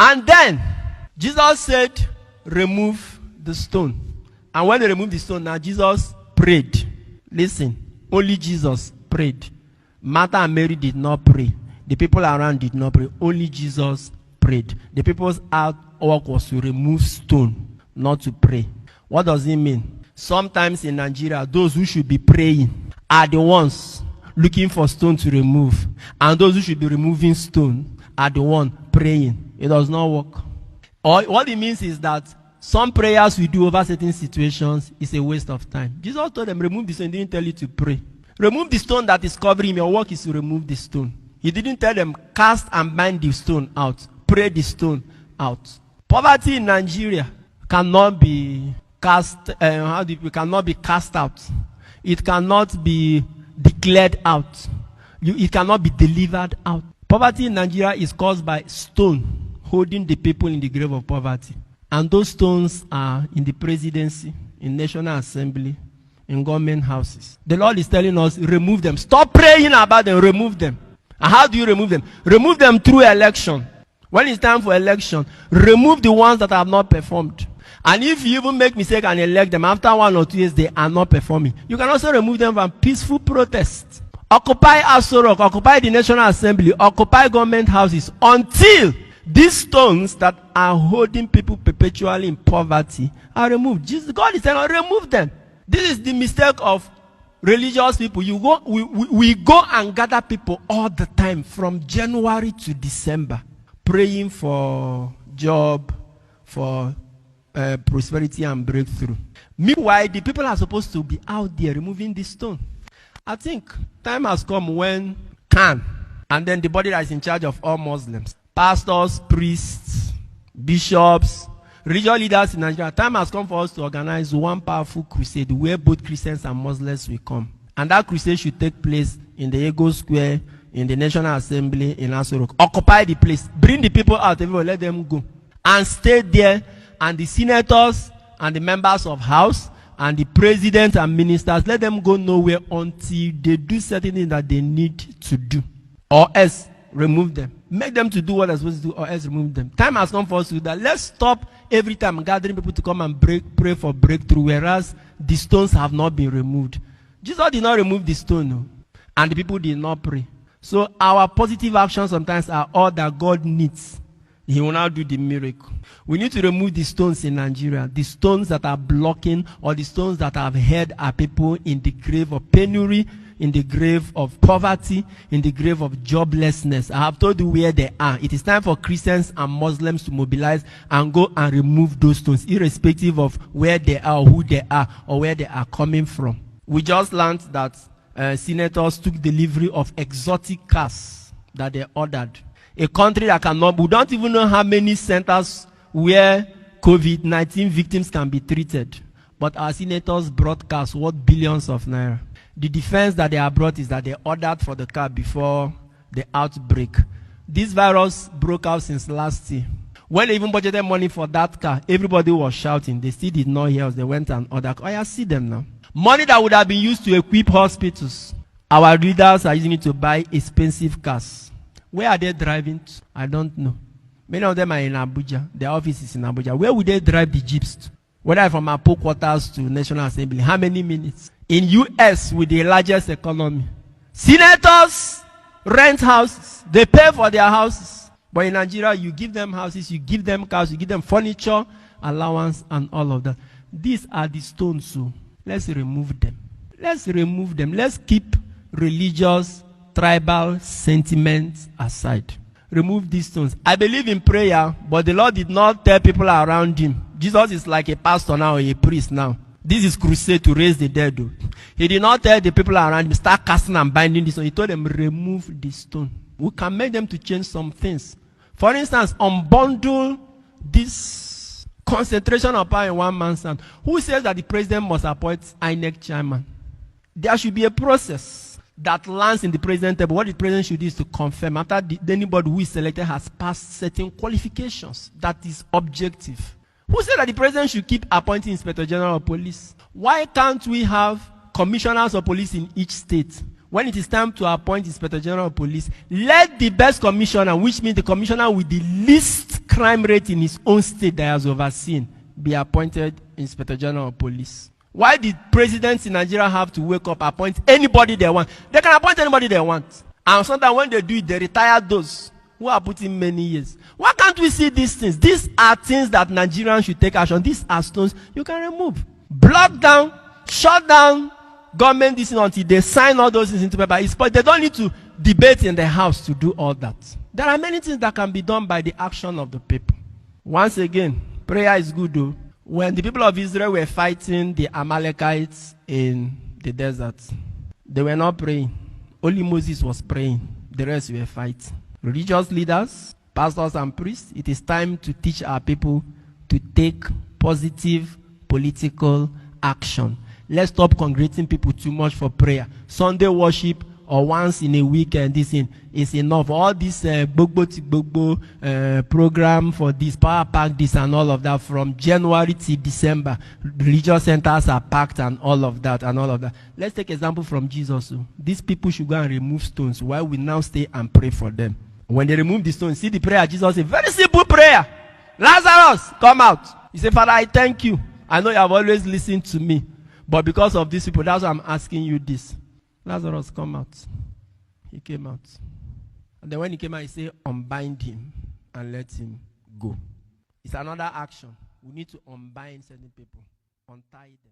And then Jesus said, remove the stone. And when they removed the stone, now Jesus prayed. Listen, only Jesus prayed. Martha and Mary did not pray. The people around did not pray. Only Jesus prayed. The people's work was to remove stone, not to pray. What does it mean? Sometimes in Nigeria, those who should be praying are the ones looking for stone to remove. And those who should be removing stone are the ones praying. It does not work. Or what it means is that some prayers we do over certain situations is a waste of time. Jesus told them, remove the stone. He didn't tell you to pray. Remove the stone that is covering him. Your work is to remove the stone. He didn't tell them, cast and bind the stone out. Pray the stone out. Poverty in Nigeria cannot be cast out. It cannot be declared out. It cannot be delivered out. Poverty in Nigeria is caused by stone holding the people in the grave of poverty. And those stones are in the presidency, in National Assembly, in government houses. The Lord is telling us, remove them. Stop praying about them, remove them. And how do you remove them? Remove them through election. When it's time for election, remove the ones that have not performed. And if you even make mistake and elect them, after 1 or 2 years, they are not performing. You can also remove them from peaceful protests. Occupy Aso Rock, occupy the National Assembly, occupy government houses until these stones that are holding people perpetually in poverty are removed. God is saying, remove them. This is the mistake of religious people. We go and gather people all the time from January to December, praying for job, for prosperity and breakthrough. Meanwhile, the people are supposed to be out there removing this stone. I think time has come when Khan, and then the body that is in charge of all Muslims, pastors, priests, bishops, religious leaders in Nigeria, time has come for us to organize one powerful crusade where both Christians and Muslims will come. And that crusade should take place in the Ego Square, in the National Assembly, in Aso Rock. Occupy the place. Bring the people out, everyone, let them go. And stay there, and the senators and the members of House and the president and ministers, let them go nowhere until they do certain things that they need to do. Or else, remove them. Make them to do what they're supposed to do, or else remove them. Time has come for us to do that. Let's stop every time gathering people to come and pray for breakthrough, whereas the stones have not been removed. Jesus did not remove the stone, no, and the people did not pray. So our positive actions sometimes are all that God needs. He will now do the miracle. We need to remove the stones in Nigeria, the stones that are blocking, or the stones that have held our people in the grave of penury, in the grave of poverty, in the grave of joblessness. I have told you where they are. It is time for Christians and Muslims to mobilize and go and remove those stones, irrespective of where they are, who they are, or where they are coming from. We just learned that senators took delivery of exotic cars that they ordered. A country that cannot, we don't even know how many centers where COVID-19 victims can be treated. But our senators brought cars worth billions of naira. The defense that they have brought is that they ordered for the car before the outbreak. This virus broke out since last year. When they even budgeted money for that car, everybody was shouting. They still did not hear us. They went and ordered. Oh, I see them now. Money that would have been used to equip hospitals. Our leaders are using it to buy expensive cars. Where are they driving to? I don't know. Many of them are in Abuja. Their office is in Abuja. Where would they drive the jeeps to? Whether from Apo quarters to National Assembly. How many minutes? In US, with the largest economy, senators rent houses. They pay for their houses. But in Nigeria, you give them houses, you give them cars, you give them furniture, allowance, and all of that. These are the stones, so let's remove them. Let's remove them. Let's keep religious, tribal sentiments aside. Remove these stones. I believe in prayer, but the Lord did not tell people around him. Jesus is like a pastor now, or a priest now. This is crusade to raise the dead, though. He did not tell the people around him, start casting and binding this stone. He told them, remove the stone. We can make them to change some things. For instance, unbundle this concentration of power in one man's hand. Who says that the president must appoint INEC chairman? There should be a process that lands in the president table. What the president should do is to confirm after anybody who is selected has passed certain qualifications. That is objective. Who said that the president should keep appointing Inspector General of Police? Why can't we have commissioners of police in each state? When it is time to appoint Inspector General of Police, let the best commissioner, which means the commissioner with the least crime rate in his own state that he has overseen be appointed Inspector General of Police? Why did presidents in Nigeria have to wake up, appoint anybody they want? They can appoint anybody they want. And sometimes when they do it, they retire those who are put in many years. Why can't we see these things? These are things that Nigerians should take action. These are stones you can remove. Block down, shut down government this until they sign all those things into paper. But they don't need to debate in the house to do all that. There are many things that can be done by the action of the people. Once again, prayer is good though. When the people of Israel were fighting the Amalekites in the desert, they were not praying. Only Moses was praying. The rest were fighting. Religious leaders, pastors and priests, it is time to teach our people to take positive political action. Let's stop congregating people too much for prayer. Sunday worship or once in a weekend, this is enough. All this program for this, power pack this and all of that, from January to December, religious centers are packed and all of that. Let's take example from Jesus. These people should go and remove stones while we now stay and pray for them. When they remove the stones, see the prayer Jesus said, very simple prayer. Lazarus, come out. He said, Father, I thank you. I know you have always listened to me, but because of these people, that's why I'm asking you this. Lazarus, come out. He came out. And then when he came out, he said, unbind him and let him go. It's another action. We need to unbind certain people, untie them.